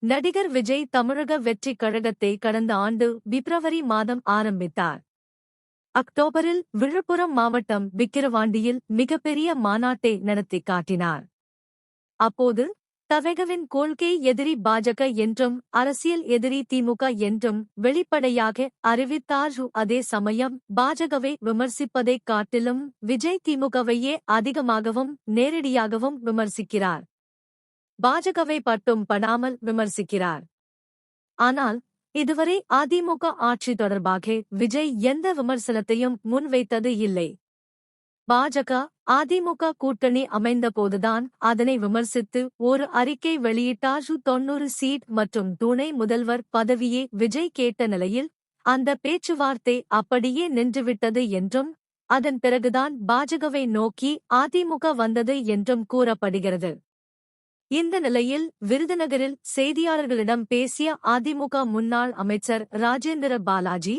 நடிகர் விஜய் தமிழக வெற்றிக் கழகத்தை கடந்த ஆண்டு பிப்ரவரி மாதம் ஆரம்பித்தார். அக்டோபரில் விழுப்புரம் மாவட்டம் விக்கிரவாண்டியில் மிகப்பெரிய மாநாட்டை நடத்திக் காட்டினார். அப்போது தவேகவின் கொள்கை எதிரி பாஜக என்றும் அரசியல் எதிரி திமுக என்றும் வெளிப்படையாக அறிவித்தார். அதே சமயம் பாஜகவை விமர்சிப்பதைக் காட்டிலும் விஜய் திமுகவையே அதிகமாகவும் நேரடியாகவும் விமர்சிக்கிறார். பாஜகவை பட்டும் படாமல் விமர்சிக்கிறார். ஆனால் இதுவரை அதிமுக ஆட்சி தொடர்பாக விஜய் எந்த விமர்சனத்தையும் முன்வைத்தது இல்லை. பாஜக அதிமுக கூட்டணி அமைந்தபோதுதான் அதனை விமர்சித்து ஒரு அறிக்கை வெளியிட்டார். 90 சீட் மற்றும் துணை முதல்வர் பதவியே விஜய் கேட்ட நிலையில் அந்த பேச்சுவார்த்தை அப்படியே நின்றுவிட்டது என்றும் அதன் பிறகுதான் பாஜகவை நோக்கி அதிமுக வந்தது என்றும் கூறப்படுகிறது. இந்த நிலையில் விருதுநகரில் செய்தியாளர்களிடம் பேசிய அதிமுக முன்னாள் அமைச்சர் ராஜேந்திர பாலாஜி,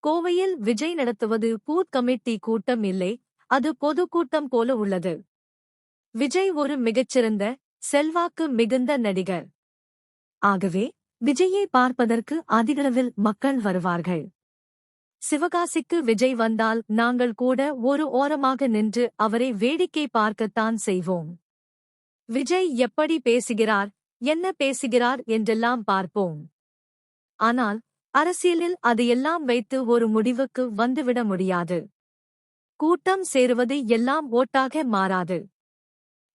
கோவையில் விஜய் நடத்துவது பூத் கமிட்டி கூட்டம் இல்லை, அது பொதுக்கூட்டம் போல உள்ளது. விஜய் ஒரு மிகச்சிறந்த செல்வாக்கு மிகுந்த நடிகர். ஆகவே விஜயை பார்ப்பதற்கு அதிகளவில் மக்கள் வருவார்கள். சிவகாசிக்கு விஜய் வந்தால் நாங்கள் கூட ஒரு ஓரமாக நின்று அவரை வேடிக்கை பார்க்கத்தான் செய்வோம். விஜய் எப்படி பேசுகிறார், என்ன பேசுகிறார் என்றெல்லாம் பார்ப்போம். ஆனால் அரசியலில் அதையெல்லாம் வைத்து ஒரு முடிவுக்கு வந்துவிட முடியாது. கூட்டம் சேருவது எல்லாம் ஓட்டாக மாறாது.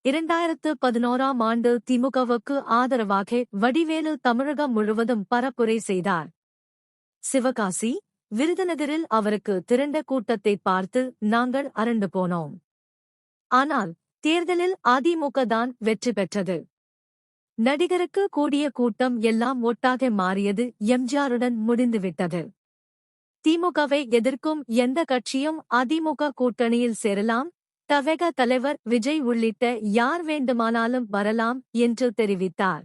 2011ஆம் ஆண்டு திமுகவுக்கு ஆதரவாக வடிவேலு தமிழகம் முழுவதும் பரப்புரை செய்தார். சிவகாசி, விருதுநகரில் அவருக்கு திரண்ட கூட்டத்தை பார்த்து நாங்கள் அரண்டு போனோம். ஆனால் தேர்தலில் அதிமுக தான் வெற்றி பெற்றது. நடிகருக்கு கூடிய கூட்டம் எல்லாம் ஓட்டாக மாறியது. எம்ஜிஆருடன் முடிந்துவிட்டது. திமுகவை எதிர்க்கும் எந்த கட்சியும் அதிமுக கூட்டணியில் சேரலாம். தவேக தலைவர் விஜய் உள்ளிட்ட யார் வேண்டுமானாலும் வரலாம் என்று தெரிவித்தார்.